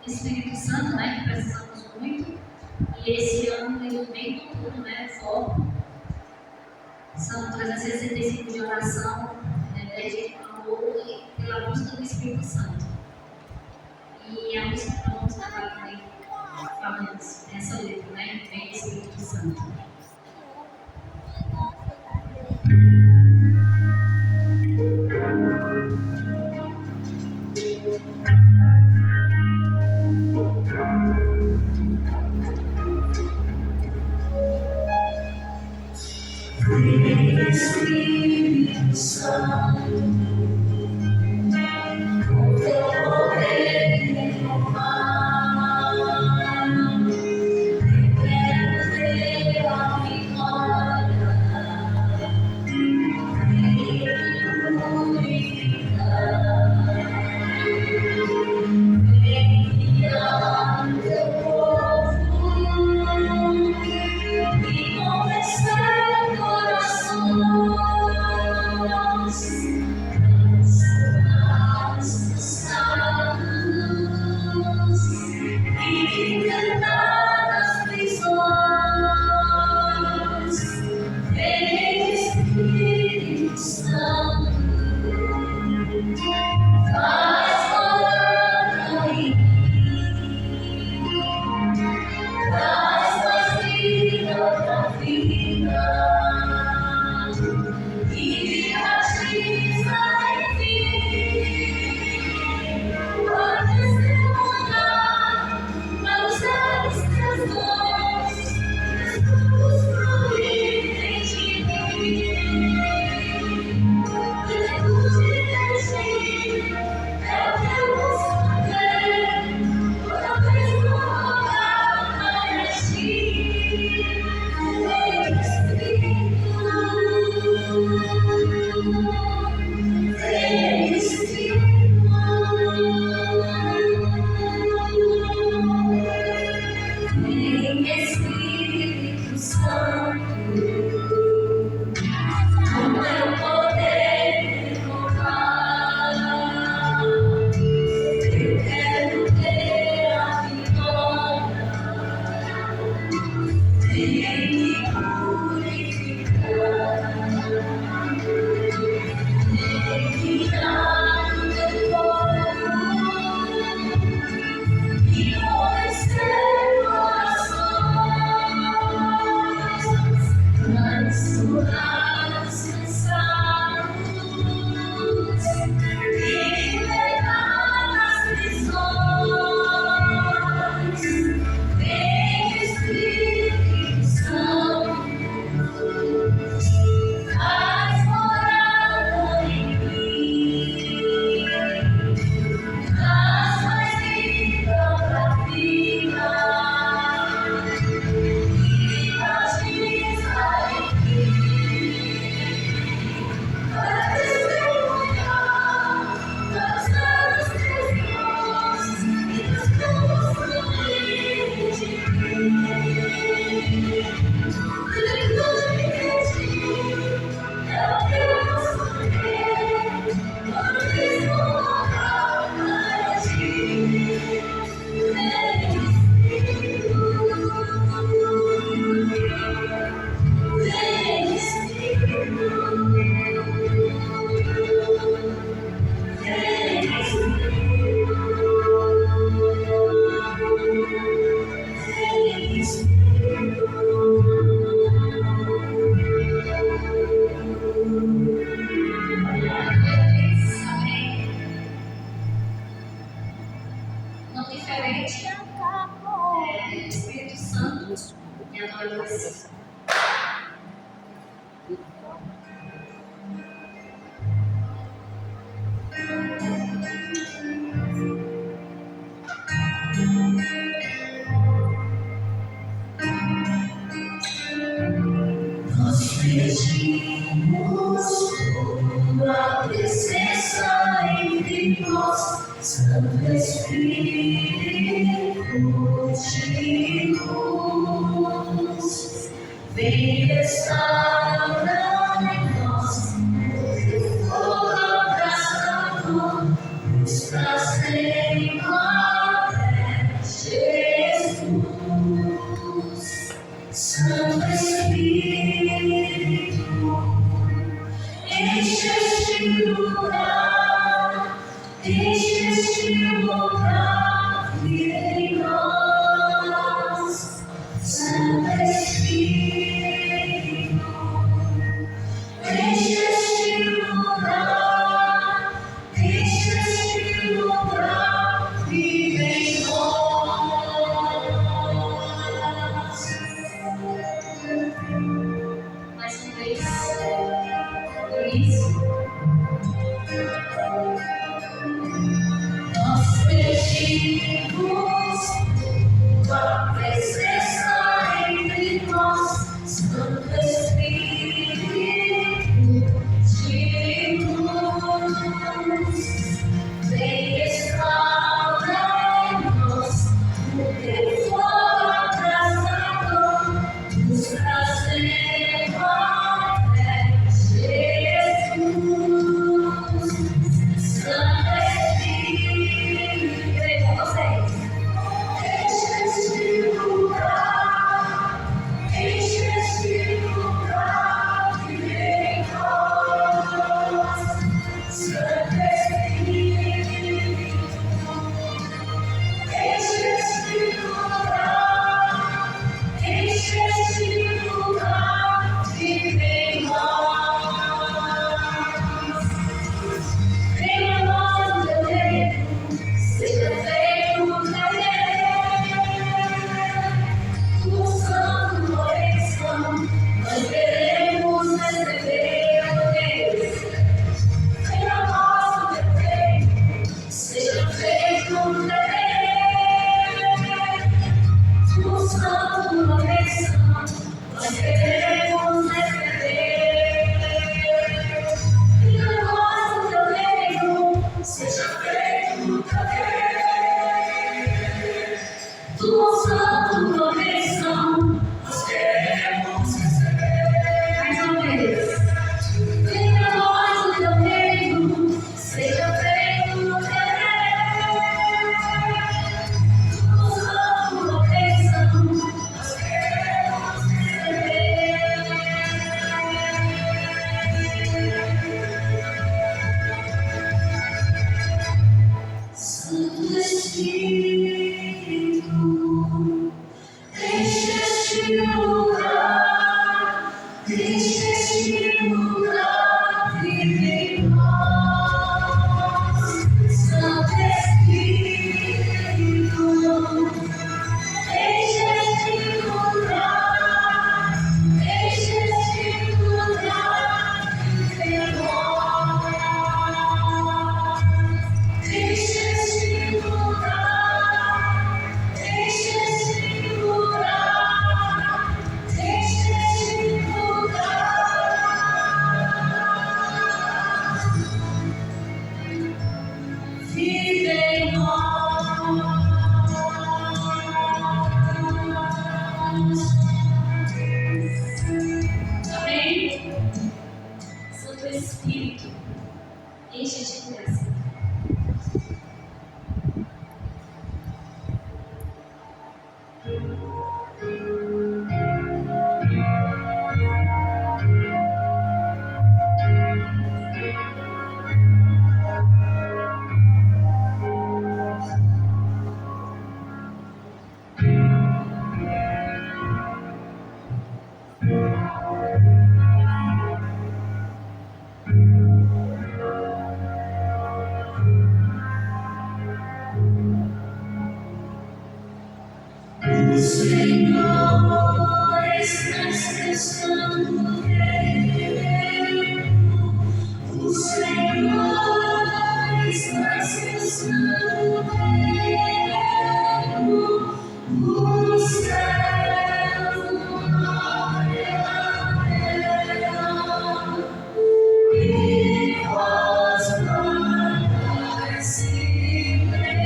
Espírito Santo, né, que precisamos muito. E esse ano ele vem com tudo, né, foco. São 365 de oração, de amor e pela busca do Espírito Santo. E a música que nós vamos cantar também fala essa letra, né, vem do Espírito Santo. Espírito Santo, com teu poder renovado, eu quero ver a vitória, vem guiar o teu povo e convencer corações cansados e libertadas prisões. Vem Espírito Santo, faz morada em mim, traz mais vida pra vida. E batiza em mim, para testemunhar, para usar os teus dons, e os fluírem de mim. Plenitude de ti, é o que eu busco ver, toda vez que eu olhar para ti. Vem Espírito, vem Espírito, vem Espírito Santo, com teu poder renovar. Eu quero ter a vitória, vem me purificar, vem guiar o teu povo e convencer corações transtornados, cansados e libertadas prisões. Vem Espírito Santo, faz morada em mim, traz mais vida pra vida. E batiza em mim, para testemunhar, para usar os teus dons e os teus fluírem de mim. Plenitude de ti, é o que eu busco ver, toda vez que eu olhar para ti. Vem Espírito, vem Espírito, vem Espírito, não diferente, Espírito Santo e a adoração. Nós pedimos tua presença entre nós, Santo Espírito de luz. Vem restaurar em nós o teu fogo abrasador, nos traz em glória. vive em nós. Mais uma vez, por isso, nós pedimos tua presença entre nós, Santo Espírito de luz, vem estar em nós, o teu fogo abrasador, nos trazendo até Jesus. Santo Espírito, vem com vocês. Enche este lugar, vive em nós. Santo Espírito, enche este lugar, vive em nós. Venha a nós o teu reino, seja feito o teu querer. Tua santa oração, nós queremos receber o Deus. Venha a nós o teu reino, seja feito o teu querer. Tua santa oração, nós queremos receber. Venha a nós o teu reino, seja feito o teu querer. Tua santa oração, nós queremos receber. Mais uma vez. Venha a nós o teu reino, seja feito o teu querer. Tua santa oração, nós queremos receber. Santo Espírito, enche este lugar, vive em nós. Santo Espírito, enche este lugar, vive em nós. Enche este lugar, vive em nós. Amém? Santo Espírito, enche de graça. O Senhor está cessando o reino. O Senhor está cessando o reino. Os céus glória a Deus. E vós guardai silêncio.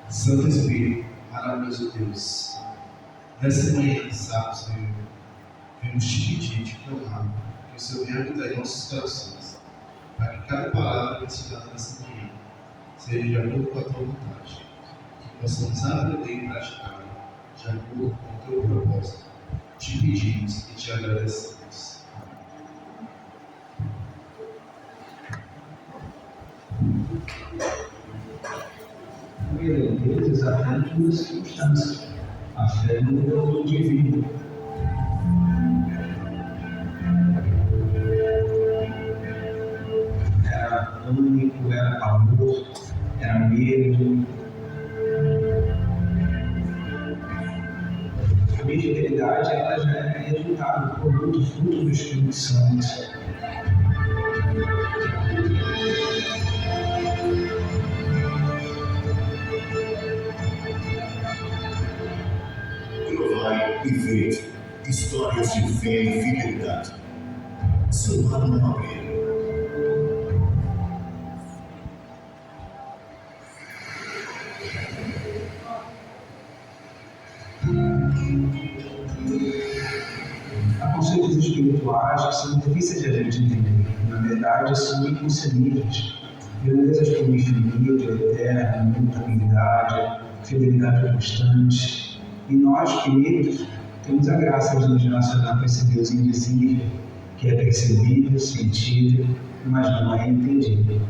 Santo Espírito, maravilhoso Deus, nessa manhã de sábado, Senhor, vemos te pedir, te clamar, que o o Senhor venha habitar em nossos corações, para que cada palavra ensinada nessa manhã seja de acordo com a tua vontade, que possamos aprender e praticar de acordo com o teu propósito. Te pedimos e te agradecemos. Primeiro Deus, exatamente nas circunstâncias. A fé no Deus divino. Era pânico, era pavor, era medo. A minha fidelidade, ela já é resultado, produto, fruto do Espírito Santo. Provai e vede histórias de fé e fidelidade. Seu lado nobre. Há conceitos espirituais que são difíceis de a gente entender. Na verdade, são inconcebíveis. Grandezas como infinito, eterno, imutabilidade, fidelidade constante. E nós, queridos, temos a graça de nos relacionar com esse Deus invisível, que é percebido, sentido, mas não é entendido.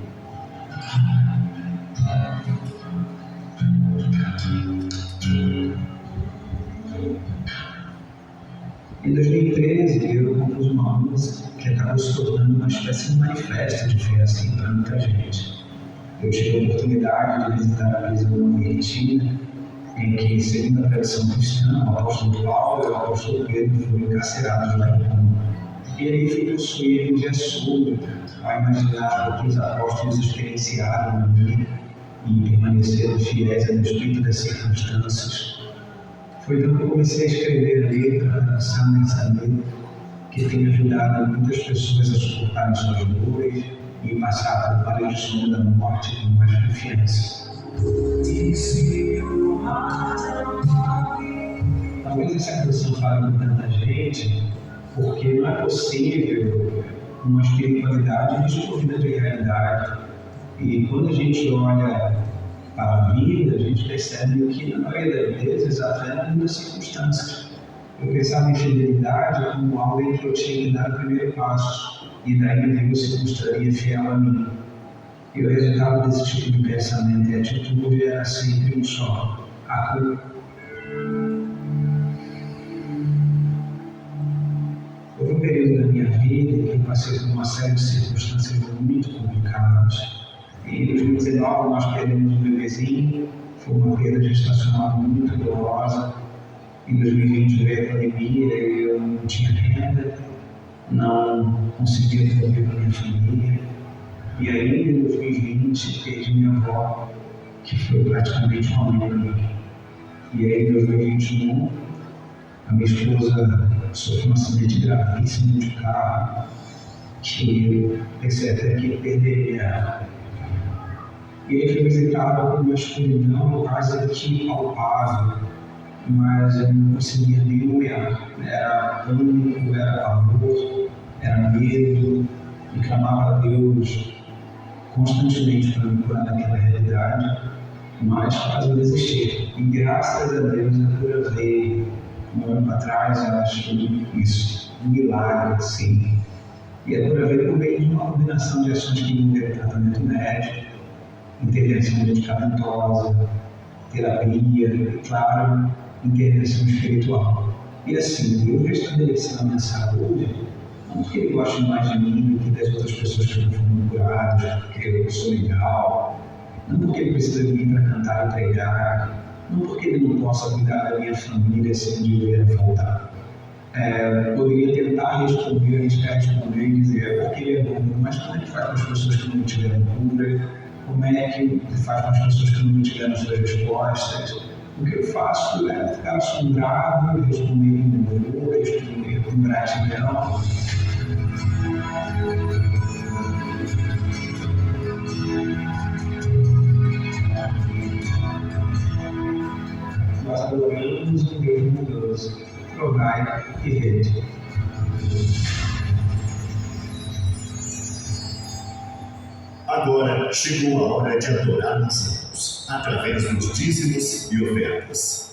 Em 2013, eu compus uma música que acabou se tornando uma espécie de manifesto de fé assim para muita gente. Eu tive a oportunidade de visitar a prisão argentina, em que, segundo a tradição cristã, o apóstolo Paulo e o apóstolo Pedro foram encarcerados lá em Roma. E aí fui possuído de assombro ao imaginar o que os apóstolos experienciaram na vida e permaneceram fiéis a despeito das circunstâncias. Foi então que eu comecei a escrever a letra, pensando nessa letra, que tem ajudado muitas pessoas a suportarem suas dores e passar pelo vale de sombra da morte com mais confiança. Talvez essa canção fale com tanta gente, porque não é possível uma espiritualidade desprovida de realidade. E quando a gente olha para a vida, a gente percebe que, na maioria das vezes, a fé é das circunstâncias. Eu pensava em fidelidade como algo em que eu tinha que dar o primeiro passo, e daí Deus se mostraria fiel a mim. E o resultado desse tipo de pensamento e atitude era sempre um só: a culpa. Houve um período da minha vida em que eu passei por uma série de circunstâncias muito complicadas. Em 2019 nós perdemos um bebezinho, foi uma perda gestacional muito dolorosa. Em 2020 veio a pandemia e eu não tinha renda, não conseguia devolver para minha família. E aí em 2020 perdi minha avó, que foi praticamente uma mãe para mim. E aí em 2021 a minha esposa sofreu um acidente gravíssimo de carro, que eu pensei até que perderia ela. E aí foi visitado por uma escuridão quase que palpável, mas eu não conseguia nem olhar. Era pânico, era pavor, era medo, e clamava a Deus constantemente para me curar daquela realidade, mas quase desistir. E graças a Deus a cura veio. Um ano atrás eu achei isso, um milagre assim. E a cura veio por meio de uma combinação de ações que envolveram tratamento médico, intervenção medicamentosa, terapia e, claro, intervenção espiritual. E assim, Deus restabeleceu a minha saúde, não porque Ele gosta mais de mim do que das outras pessoas que não foram curadas, porque eu sou legal, não porque Ele precisa de mim para cantar e pregar, não porque Ele não possa cuidar da minha família se um dia eu vier voltar. Poderia tentar responder, arriscar responder e dizer porque Ele é bom, mas como é que faz com as pessoas que não tiveram cura? Como é que Ele faz com as pessoas que não tiveram suas respostas? O que eu faço é ficar assombrado, responder em louvor, responder com gratidão. Nós adoramos um Deus bondoso. Provai e vede. Agora chegou a hora de adorarmos juntos, através dos dízimos e ofertas.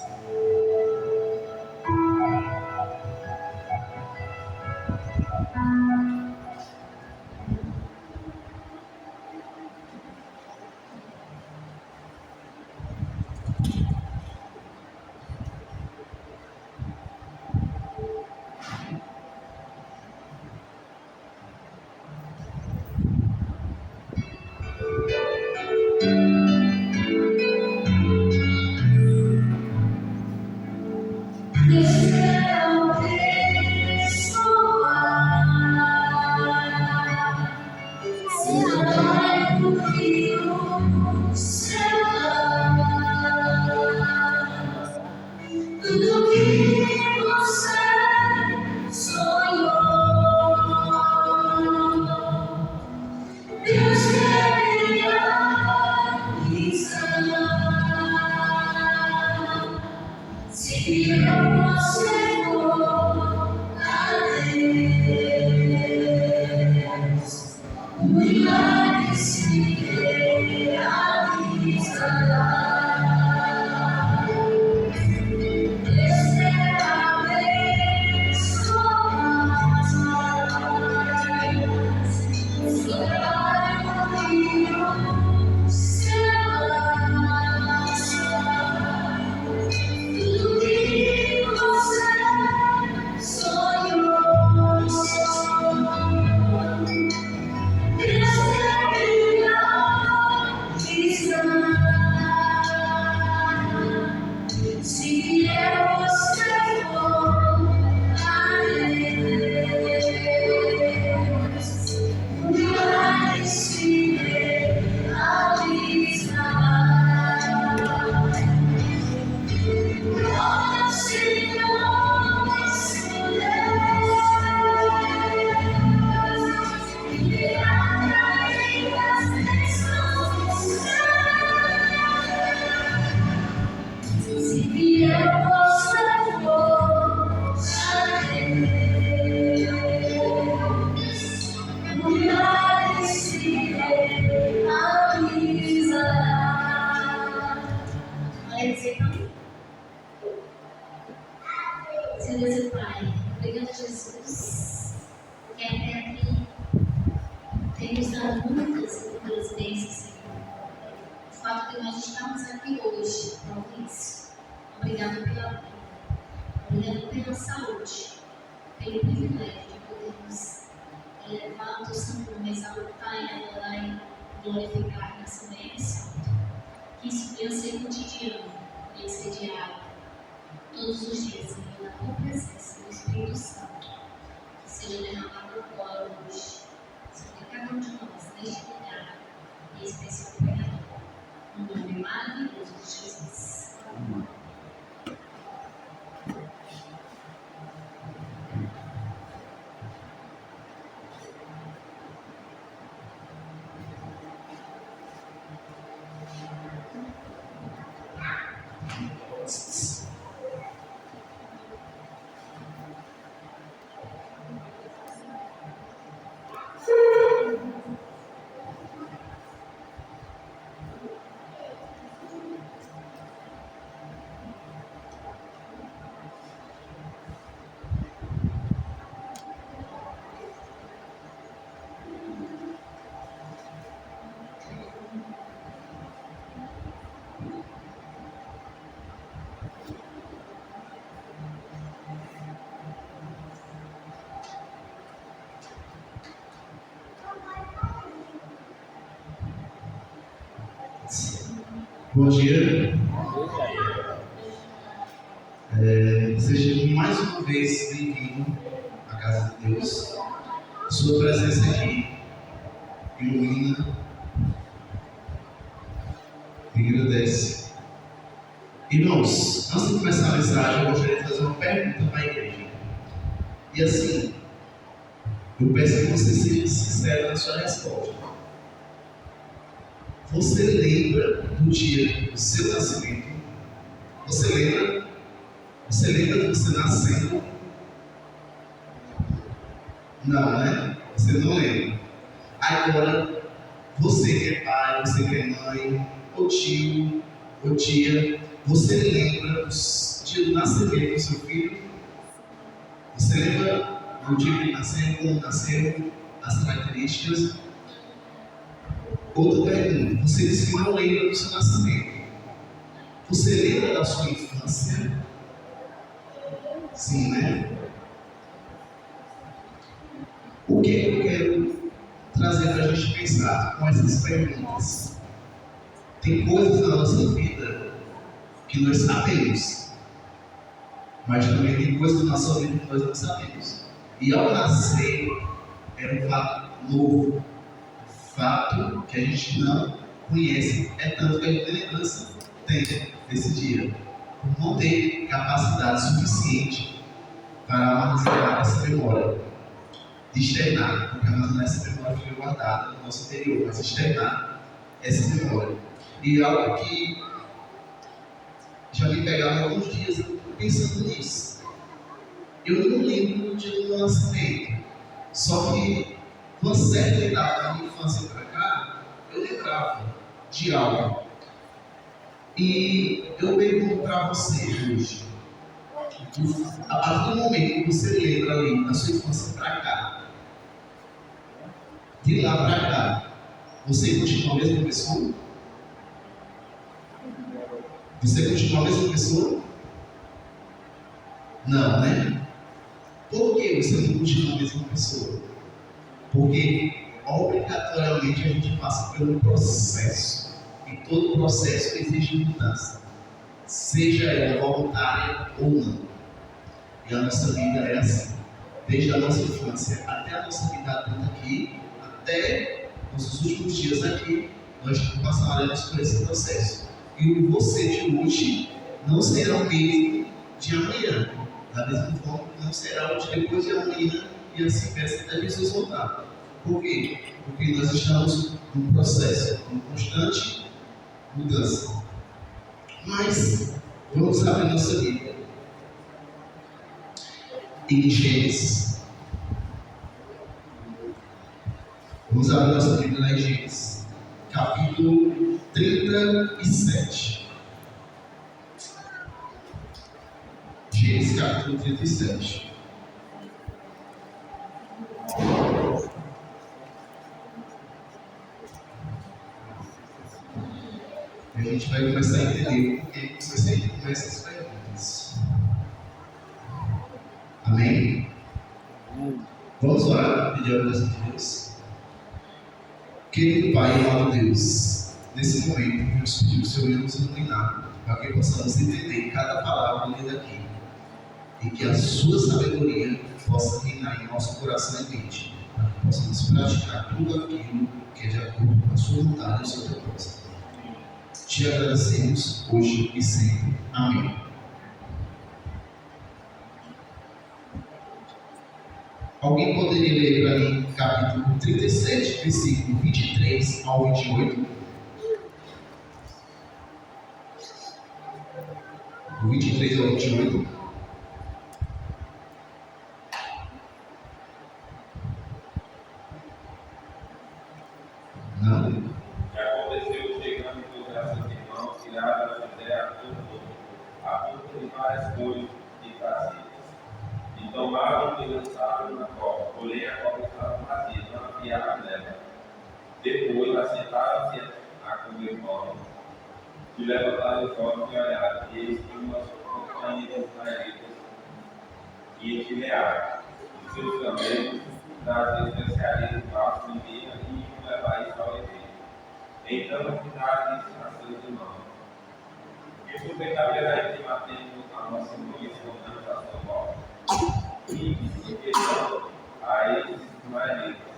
Senhor Pai, obrigado, Jesus, que até aqui tem nos dado muitas bênçãos, Senhor. O fato de nós estarmos aqui hoje, por isso. Obrigado pela vida, obrigado pela saúde, pelo privilégio de podermos elevar o teu santo nome, exaltar e adorar e glorificar nessa manhã santa. Que isso venha ser cotidiano, venha ser diário, todos os dias, Senhor, na tua presença, no Espírito Santo, que seja derramado agora hoje sobre cada um de nós, neste lugar, e em especial o pecador, no nome maravilhoso de Jesus. Amém. Bom dia. Seja mais uma vez bem-vindo à casa de Deus. Sua presença aqui ilumina e agradece. Irmãos, antes de começar a mensagem, eu gostaria de fazer uma pergunta para a igreja. E assim, eu peço que você seja sincero na sua resposta. Você lembra do dia do seu nascimento? Você lembra? Você lembra de você nascendo? Não, né? Você não lembra. Agora, Você que é pai, você que é mãe, ou tio, ou tia, você lembra do dia do nascimento do seu filho? Você lembra do dia que ele nasceu, como nasceu, as características? Outra pergunta, você disse que não lembra do seu nascimento. Você lembra da sua infância? Sim, né? O que eu quero trazer para a gente pensar com essas perguntas? Tem coisas na nossa vida que nós sabemos, mas também tem coisas na nossa vida que nós não sabemos. E ao nascer, era um fato novo, um fato que a gente não conhece. É tanto que a gente lembrança tem desse dia, por não ter capacidade suficiente para armazenar essa memória, de externar, porque armazenar essa memória foi guardada no nosso interior, mas externar essa memória. E algo que já me pegava alguns dias pensando nisso. Eu não lembro do dia do meu nascimento, só que de uma certa idade da minha infância para cá, eu lembrava de algo. E eu pergunto para você hoje, a partir do momento que você lembra ali da sua infância para cá, de lá para cá, você continua a mesma pessoa? Você continua a mesma pessoa? Não, né? Por que você não continua a mesma pessoa? Porque obrigatoriamente a gente passa por um processo. E todo processo exige mudança, seja ela voluntária ou não. E a nossa vida é assim. Desde a nossa infância até a nossa vida adulta aqui, até nossos últimos dias aqui, nós passaremos por esse processo. E o você de hoje não será o mesmo de amanhã. Da mesma forma que não será o de depois de amanhã e assim peça até Jesus voltar. Por quê? Porque nós estamos num processo, numa constante mudança. Mas vamos abrir nossa Bíblia em Gênesis. Vamos abrir nossa Bíblia lá em Gênesis, capítulo 37. Gênesis, capítulo 37. A gente vai começar a entender porque começar a entender essas perguntas. Amém? Vamos orar, pedir a bênção de Deus. Querido Pai, amado Deus, nesse momento, vamos pedir que o Senhor nos iluminar, para que possamos entender cada palavra lida aqui, e que a sua sabedoria possa reinar em nosso coração e mente, para que possamos praticar tudo aquilo que é de acordo com a sua vontade e o seu propósito. Te agradecemos hoje e sempre. Amém. Alguém poderia ler para mim capítulo 37, versículo 23 ao 28? Do 23 ao 28. Não? Tomaram e lançaram na cova, porém a cova estava vazia, não havia água nela. Depois assentaram-se a comer pão, e levantaram os olhos e olharam, e eis que uma companhia de israelitas ia chilear, e seus camelos traziam especiarias de vaso de vinho e iam levar isso ao evento. Então cidade a seus irmãos: que por que haverá de matemos a nossa mãe e escondemos a sua volta? E questão a eles israelitas,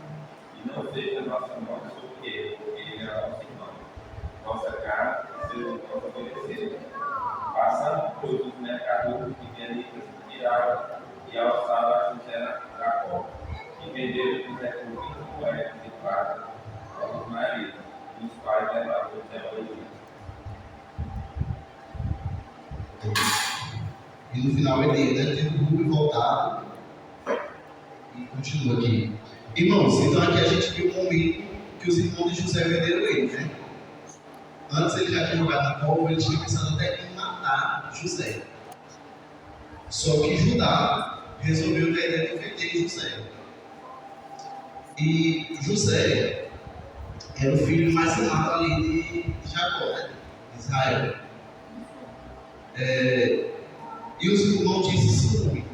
e não seja nossa mão sobre ele, porque ele é nosso irmão, nossa carne e seus irmãos obedeceram. Passando por os mercadores midianitas, tiraram e alçaram a sincera Jacó, e venderam os recursos de moedas de prata aos israelitas, e os pais levaram o céu do Egito. E no final é dele, né? Tem um grupo voltado e continua aqui. Irmãos, então aqui a gente viu um momento que os irmãos de José venderam ele, né? Antes ele já tinha jogado na cova, ele tinha pensado até em matar José. Só que Judá resolveu ter a ideia de vender José. E José era o filho mais amado ali de Jacó, né? Israel. E os irmãos dizem ciúme.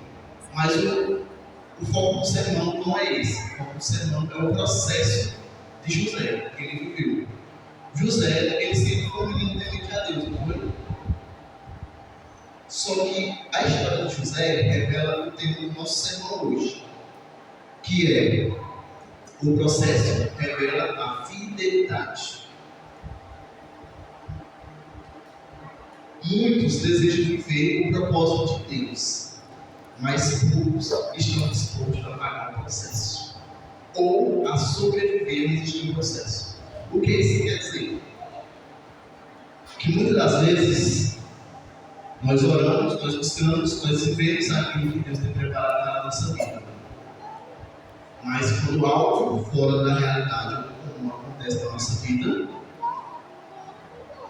Mas o foco do sermão não é esse. O foco do sermão é o processo de José, que ele viveu. José, ele sempre foi um menino temente a Deus, não foi? Só que a história de José revela o tema do nosso sermão hoje, que é o processo revela a fidelidade. Muitos desejam viver o propósito de Deus, mas poucos estão dispostos a pagar o processo ou a sobreviver neste processo. O que isso quer dizer? Que muitas das vezes nós oramos, nós buscamos, nós vivemos aquilo que Deus tem preparado na nossa vida. Mas quando algo fora da realidade, como acontece na nossa vida,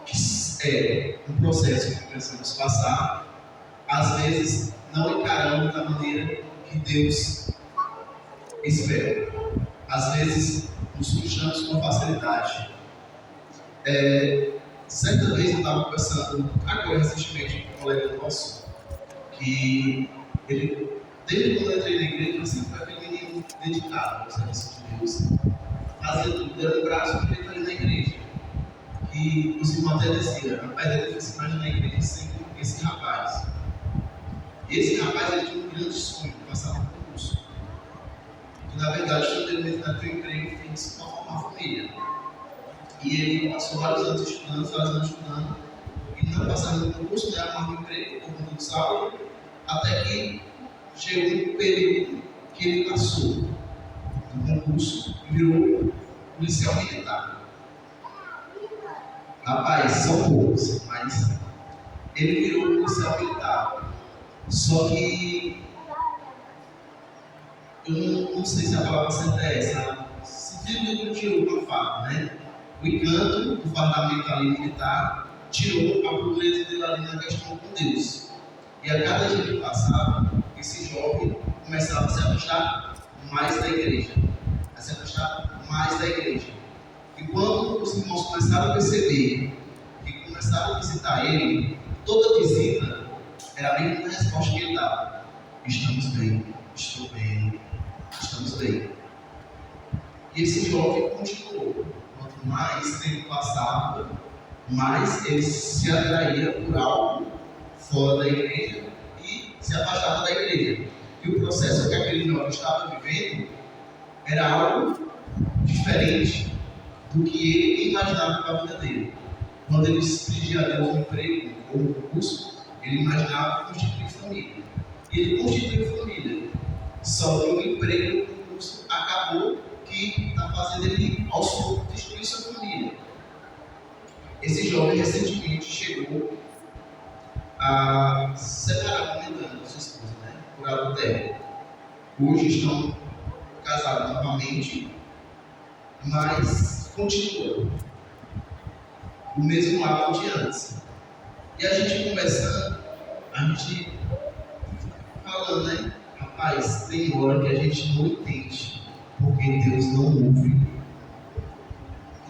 que é um processo que precisamos passar, às vezes não encaramos da maneira que Deus espera. Às vezes nos puxamos com facilidade. Certa vez eu estava conversando, agora recentemente, com um colega nosso, que ele, desde quando eu entrei na igreja, eu sempre fui aquele menino dedicado ao serviço de Deus. Fazia tudo, era um braço direito ali na igreja. E os irmãos até diziam, rapaz, ele se imagina na igreja sem esse rapaz. E esse rapaz ele tinha um grande sonho de passar no concurso. E na verdade, quando ele mesmo teve um emprego fixo para formar uma família. E ele passou vários anos estudando, e não passava no concurso, né, arrumava um emprego, todo mundo sabe, até que chegou um período que ele passou no concurso e virou policial militar. Rapaz, são poucos, mas ele virou policial militar. Só que eu não sei se a palavra certa é essa. Simplesmente tirou uma faca, né? O encanto do fardamento ali militar tirou a pureza dele ali na questão com Deus. E a cada dia que passava, esse jovem começava a se afastar mais da igreja. A se afastar mais da igreja. E quando os irmãos começaram a perceber e começaram a visitar ele, toda visita era a mesma resposta que ele dava: estamos bem, estou bem, estamos bem. E esse jovem continuou. Quanto mais tempo passava, mais ele se atraía por algo fora da igreja e se afastava da igreja. E o processo que aquele jovem estava vivendo era algo diferente do que ele imaginava para a vida dele. Quando ele pedia a Deus um emprego ou um concurso, ele imaginava constituir família. E ele constituiu família. Só que o emprego e o concurso acabou que está fazendo ele aos poucos destruir sua família. Esse jovem recentemente chegou a separar comentando sua esposa, né, por adultério. Hoje estão casados novamente, mas continua o mesmo ato de antes. E a gente conversando, a gente falando, né? Rapaz, tem hora que a gente não entende porque Deus não ouve.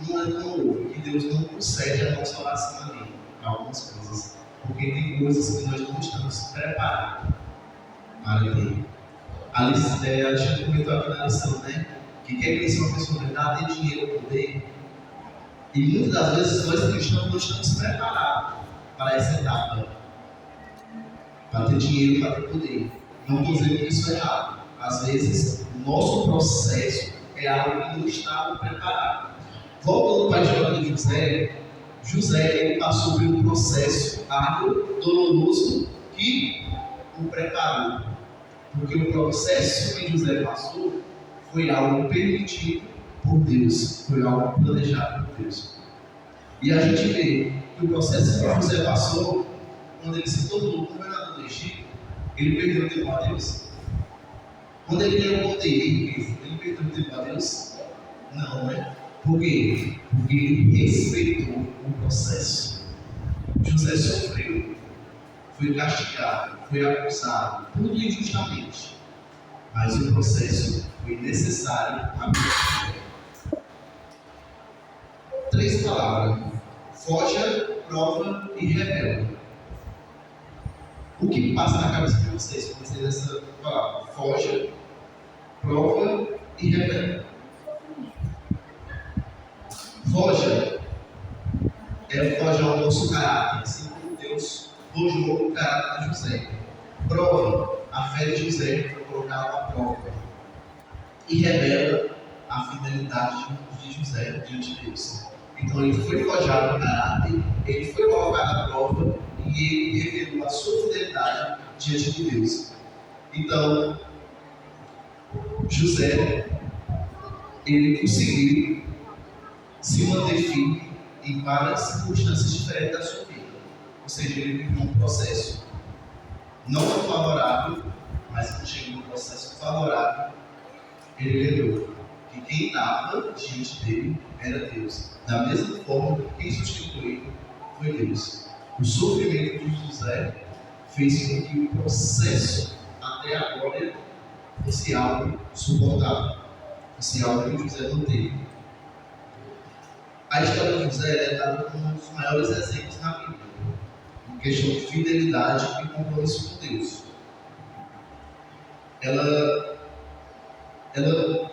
Não é não ouve, que Deus não concede a nossa oração ali, algumas coisas. Porque tem coisas que nós não estamos preparados para ter. A gente comentou aqui na lição, né? Que quer crescer uma pessoa de verdade, ter dinheiro, poder. E muitas das vezes nós cristãos não estamos preparados para essa etapa. Para ter dinheiro, para ter poder. Não estou dizendo que isso é errado. Às vezes, o nosso processo é algo que não estava preparado. Voltando para a história de José, ele passou por um processo árduo, doloroso, que o preparou. Porque o processo que José passou foi algo permitido por Deus, foi algo planejado por Deus. E a gente vê que o processo que José passou, quando ele se tornou governador do Egito, ele perdeu o tempo a Deus. Quando ele ganhou o poder, ele perdeu o tempo a Deus? Não, né? Por quê? Porque ele respeitou o processo. José sofreu, foi castigado, foi acusado, tudo injustamente. Mas o processo foi necessário à vida. 3 palavras: foge, prova e revela. O que passa na cabeça de vocês quando vocês essa palavra? Foge, prova e revela. Foge é forjar o nosso caráter, assim como Deus forjou o caráter de José. Prova a fé de José para colocar à prova. E revela a fidelidade de José diante de Deus. Então ele foi forjado no caráter, ele foi colocado à prova e ele revelou a sua fidelidade diante de Deus. Então, José, ele conseguiu se manter firme em várias circunstâncias diferentes da sua vida. Ou seja, ele viveu um processo não favorável, mas quando chegou no processo favorável, ele lembrou que quem estava diante dele era Deus. Da mesma forma, quem substituiu foi Deus. O sofrimento de José fez com que o processo até agora fosse algo suportável, fosse algo que José não teve. A história de José é dada como um dos maiores exemplos na Bíblia, em questão de fidelidade e compromisso com Deus. Ela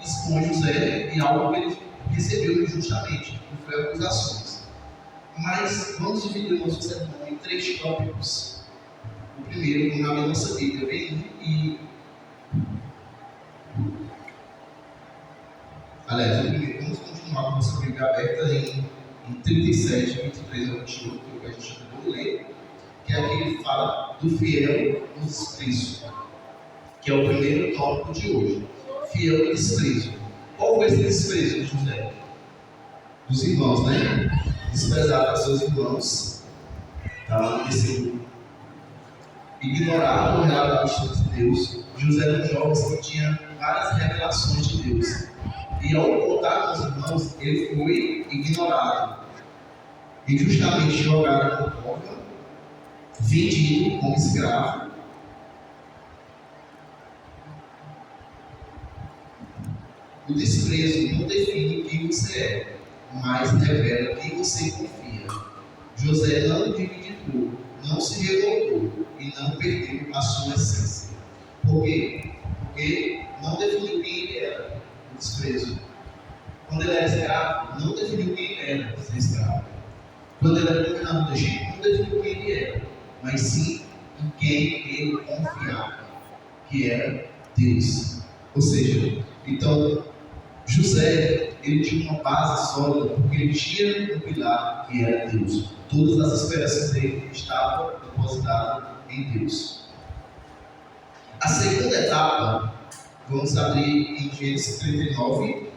expõe José em algo que ele recebeu injustamente, que foi acusações. Mas vamos dividir o nosso sermão em 3 tópicos. O primeiro, como na nossa Bíblia, vem aliás, o primeiro, vamos continuar com a nossa Bíblia aberta em 37, 23 ao 28, que a gente acabou de ler, que é aqui ele fala do fiel no desprezo, que é o primeiro tópico de hoje. Fiel e desprezo. Qual foi esse desprezo de José? Dos irmãos, né? Desprezava seus irmãos, estava ignorado o relato da história de Deus. José era um jovem que tinha várias revelações de Deus. E ao contar com os irmãos, ele foi ignorado, injustamente jogado na cova, vendido como escravo. O desprezo não define quem você é, mas revela quem você confia. José não reivindicatou, não se revoltou e não perdeu a sua essência. Por quê? Porque não definiu quem ele era, o desprezo. Quando ele era escravo, não definiu quem ele era, ser escravo. Quando ele era governador do Egito, não definiu quem ele era, mas sim em quem ele confiava, que era Deus. Ou seja, então, José, ele tinha uma base sólida, porque ele tinha um pilar que era Deus. Todas as esperanças dele estavam depositadas em Deus. A segunda etapa, vamos abrir em Gênesis 39,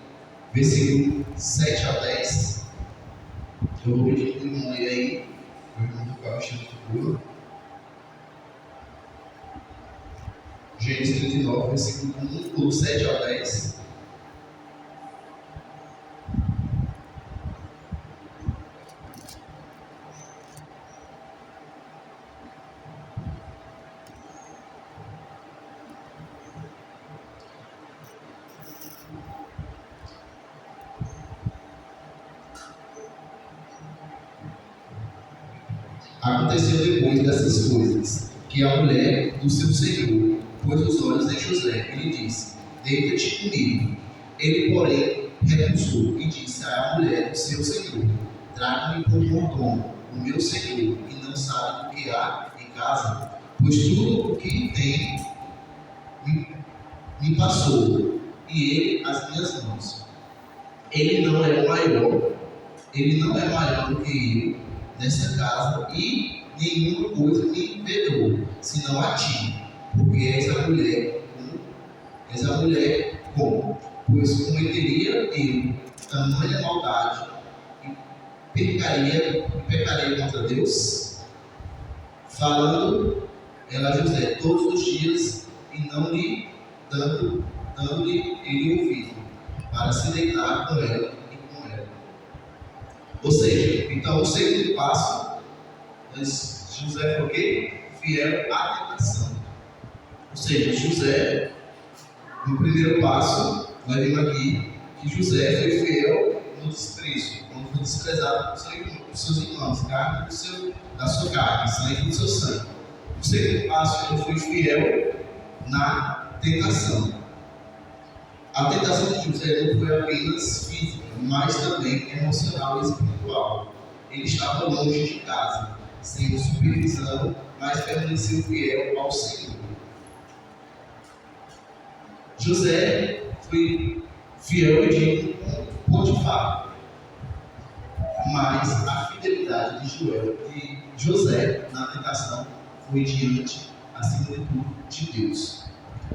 versículo 7 a 10. Eu vou pedir que o irmão leia aí, o irmão do qual chama de Pula. Gênesis 39, versículo 1, do 7 a 10. Aconteceu depois dessas coisas, que a mulher do seu senhor pôs os olhos em José e lhe disse: deita-te comigo. Ele, porém, recusou e disse à mulher do seu senhor: traga-me por mordomo o meu senhor, que não sabe o que há em casa, pois tudo o que tem me passou, e ele as minhas mãos. Ele não é maior do que eu nesta casa, e nenhuma coisa me vedou, senão a ti, porque és a mulher como, pois cometeria eu tamanha maldade e pecaria contra Deus? Falando ela a José todos os dias, e não lhe dando-lhe ele ouvido, para se deitar com ela e com ela. Ou seja, então o segundo passo, José foi o quê? Fiel à tentação. Ou seja, José, no primeiro passo, nós vimos aqui que José foi fiel no desprezo, quando foi desprezado por seus irmãos, carne da sua carne, sangue do seu sangue. No segundo passo, ele foi fiel na tentação. A tentação de José não foi apenas física, mas também emocional e espiritual. Ele estava longe de casa, sem supervisão, mas permaneceu fiel ao Senhor. José foi fiel e digno com Potifar, mas a fidelidade de José na tentação foi diante, acima de tudo, de Deus.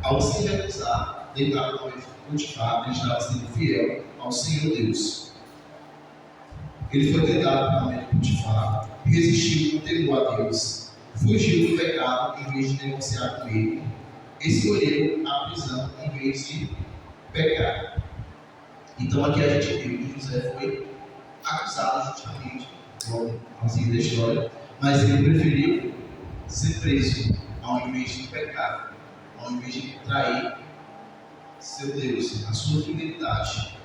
Ao se recusar, deitar com Potifar, ele estava sendo fiel ao Senhor Deus. Ele foi tentado pela mente de Potifar, resistiu, temeu a Deus, fugiu do pecado em vez de negociar com ele, escolheu a prisão em vez de pecar. Então aqui a gente viu que José foi acusado justamente, assim da história, mas ele preferiu ser preso ao invés de pecar, ao invés de trair seu Deus, a sua fidelidade.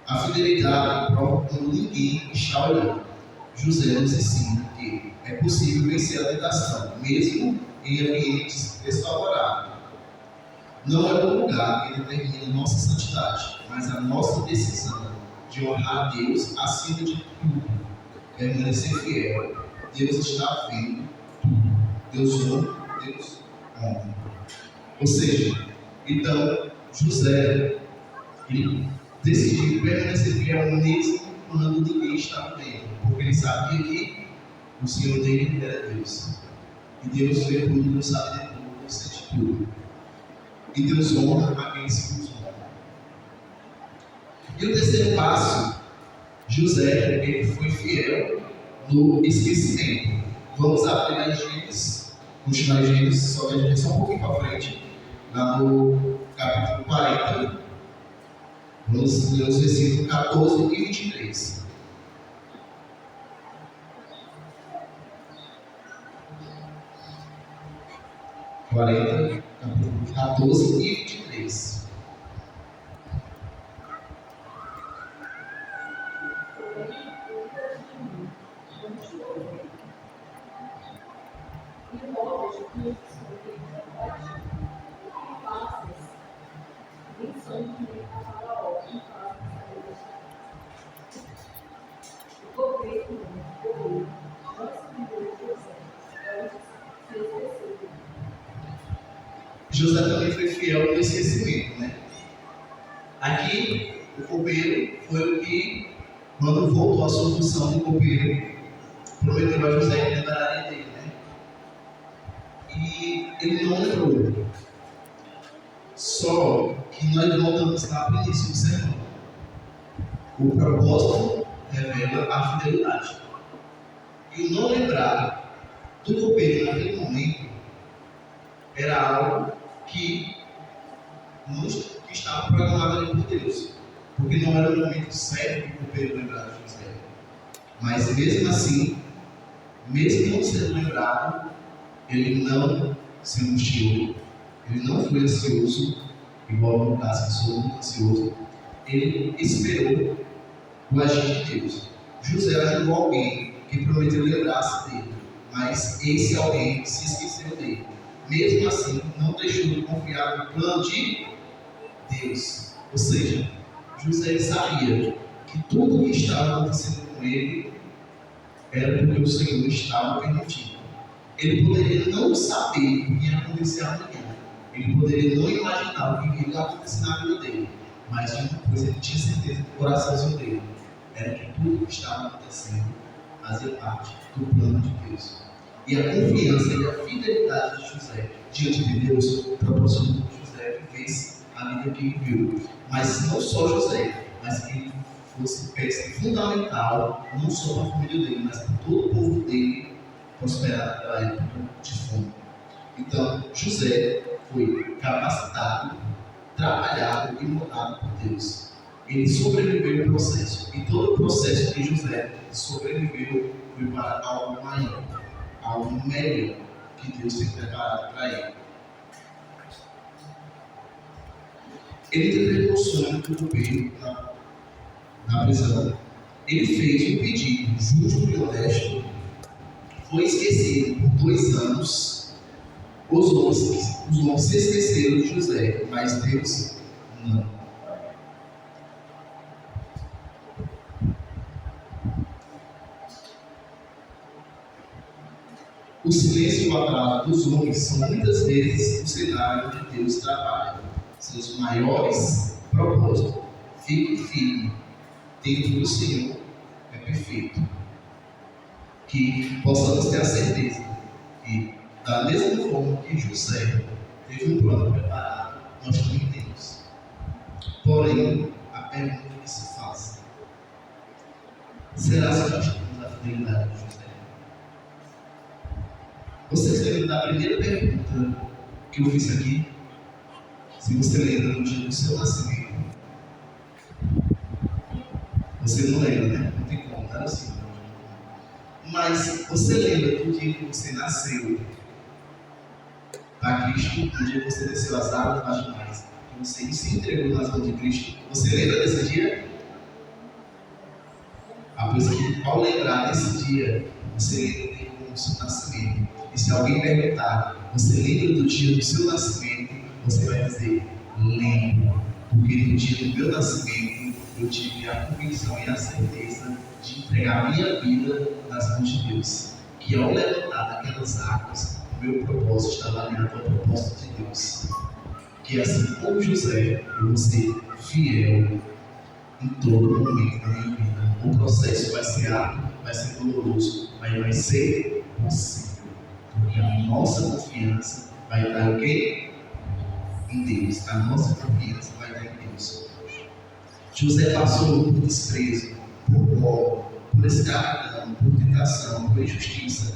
A fidelidade prova quando ninguém está olhando. José nos ensina que é possível vencer a tentação, mesmo em ambientes desfavoráveis. Não é o lugar que determina nossa santidade, mas a nossa decisão de honrar a Deus acima de tudo, permanecer fiel. Deus está vendo tudo. Deus honra, Deus honra. Ou seja, então José ele decidiu permanecer fiel mesmo quando ninguém estava vendo, porque ele sabia que o Senhor dele era Deus. E Deus vê tudo, Deus sabe de tudo, Deus sente tudo. E Deus honra a quem se nos honra. E o terceiro passo, José ele foi fiel no esquecimento. Vamos abrir lá em Gênesis, continuar em Gênesis, só um pouquinho para frente, lá no capítulo 40. Vamos ler os versículos 14 e 23. Capítulo 14 e 23. José também foi fiel no esquecimento, né? Aqui, o copeiro foi o que, quando voltou à sua função de copeiro, prometeu a José que lembraria dele, né? E ele não lembrou. Só que nós voltamos lá para o início do sermão. O propósito revela a fidelidade. E o não lembrar do copeiro naquele momento era algo que estava programado ali por Deus, porque não era o momento certo do copeiro lembrar de José. Mas mesmo assim, mesmo não sendo lembrado, ele não se angustiou, ele não foi ansioso, igual no caso que sou muito ansioso. Ele esperou o agir de Deus. José ajudou alguém que prometeu lembrar-se dele, mas esse alguém se esqueceu dele. Mesmo assim, não deixou de confiar no plano de Deus. Ou seja, José sabia que tudo que estava acontecendo com ele era porque o Senhor estava permitindo. Ele poderia não saber o que ia acontecer amanhã. Ele poderia não imaginar o que ia acontecer na vida dele. Mas de uma coisa ele tinha certeza do coraçãozinho dele: era que tudo que estava acontecendo fazia parte do plano de Deus. E a confiança e a fidelidade de José diante de Deus proporcionou que José vivesse a vida que viveu. Mas não só José, mas que ele fosse peça fundamental, não só para a família dele, mas para todo o povo dele prosperar naquela época de fome. Então, José foi capacitado, trabalhado e moldado por Deus. Ele sobreviveu ao processo. E todo o processo que José sobreviveu foi para algo maior, algo melhor que Deus tem preparado para ele. Ele teve um sonho que veio na prisão. Ele fez um pedido justo e honesto. Foi esquecido por 2 anos. Os homens se esqueceram de José, mas Deus não. O silêncio e o atraso dos homens são muitas vezes o cenário onde Deus trabalha. Seus maiores propósitos. Fique firme. Dentro do Senhor é perfeito. Que possamos ter a certeza que, da mesma forma que José teve um plano preparado, nós também temos. Porém, a pergunta que se faz: será que nós temos a fidelidade de José? Vocês lembram da primeira pergunta que eu fiz aqui? Se você lembra do dia do seu nascimento. Você não lembra, né? Não tem como, era assim. Mas você lembra do dia que você nasceu para Cristo, do dia que você desceu as águas vaginais, que você se entregou nas mãos de Cristo? Você lembra desse dia? Pois que ao lembrar desse dia, você lembra do seu nascimento. E se alguém perguntar, você lembra do dia do seu nascimento? Você vai dizer, lembro, porque no dia do meu nascimento eu tive a convicção e a certeza de entregar a minha vida nas mãos de Deus. Que ao levantar daquelas águas, o meu propósito estava alinhado ao propósito de Deus. Que assim como José, eu vou ser fiel em todo momento da minha vida. O processo vai ser árduo, vai ser doloroso, mas vai ser possível. Porque a nossa confiança vai estar em quem? Em Deus. A nossa confiança vai estar em Deus. José passou por desprezo, por roubo, por escravidão, por tentação, por injustiça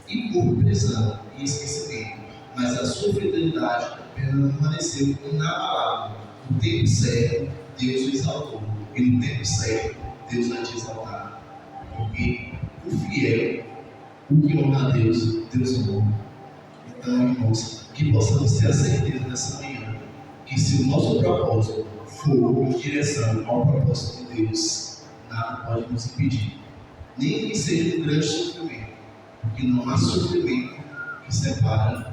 e por prisão e esquecimento. Mas a sua fidelidade permaneceu inabalável. No tempo certo, Deus o exaltou. E no tempo certo, Deus vai te exaltar. Porque o fiel, o que honra a Deus, Deus honra. Então, irmãos, que possamos ter a certeza nessa manhã que se o nosso propósito for em direção ao propósito de Deus, nada pode nos impedir. Nem que seja um grande sofrimento, porque não há sofrimento que separe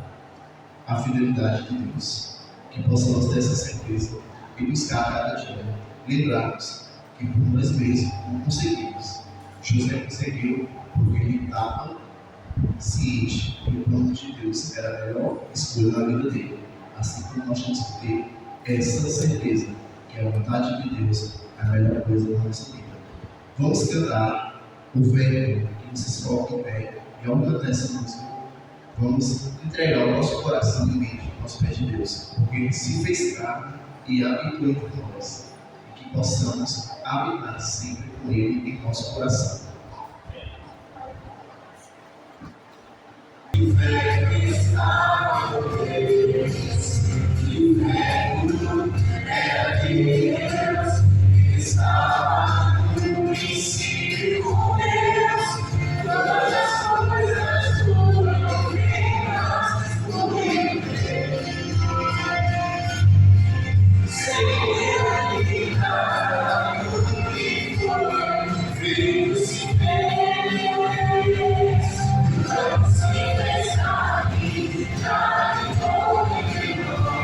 a fidelidade de Deus. Que possamos ter essa certeza e buscar cada dia, lembrarmos que por nós mesmos não conseguimos. José conseguiu porque ele estava ciente que o plano de Deus era a melhor escolha na vida dele. Assim como nós temos que ter essa certeza que a vontade de Deus é a melhor coisa na nossa vida. Vamos cantar o verbo que vocês colocam em pé e ao cantar essa música, vamos entregar o nosso coração e mente aos pés de Deus, porque Ele se fez carne e habitou entre nós, e que possamos habitar sempre com Ele em nosso coração. Estava no princípio com Deus, todas as coisas foram feitas por Ele. Sem Ele nada do que foi feito se fez. Não se fez aqui, já ficou em nós.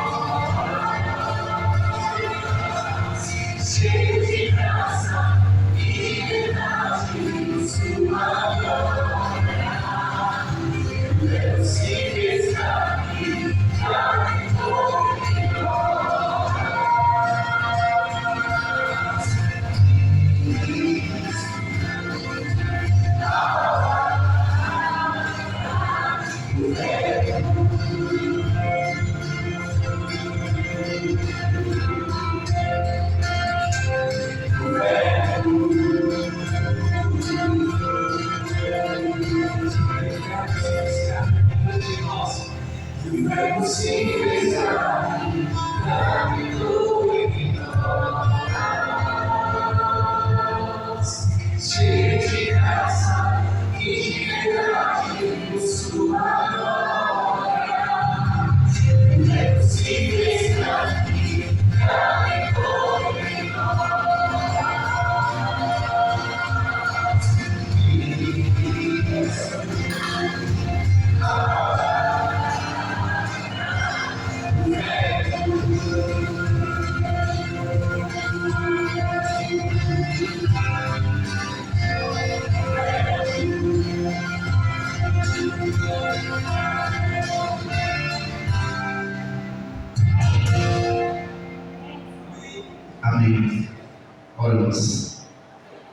Cheio de graça.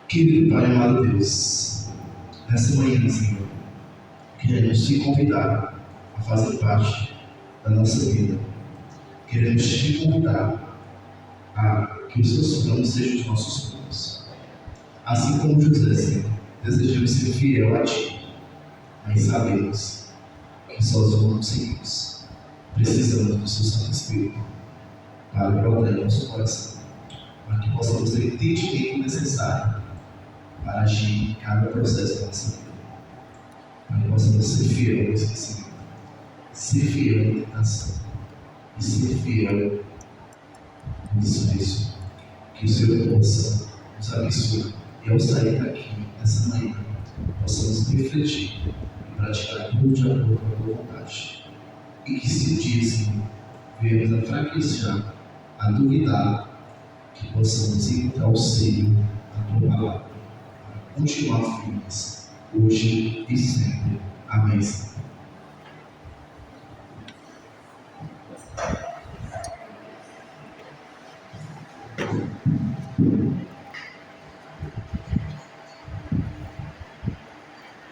Querido Pai, amado Deus, nessa manhã, Senhor, queremos te convidar a fazer parte da nossa vida. Queremos te convidar a que os seus planos sejam os nossos planos. Assim como José, Senhor, desejamos ser fiel a ti, mas sabemos que sozinhos não conseguimos. Precisamos do seu Santo Espírito para proteger nosso coração, para que possamos ter o entendimento necessário para agir em cada processo da nossa vida, para que possamos ser fiel ao esquecimento, ser fiel à tentação e ser fiel no desprezo. Que o Senhor possa nos abençoar e ao sair daqui nessa manhã possamos refletir e praticar tudo de acordo com a tua vontade. E que se um dia, Senhor, viemos a fraquejar, a duvidar, que possamos encontrar o seio da tua palavra, para continuar firmes, hoje e sempre. Amém.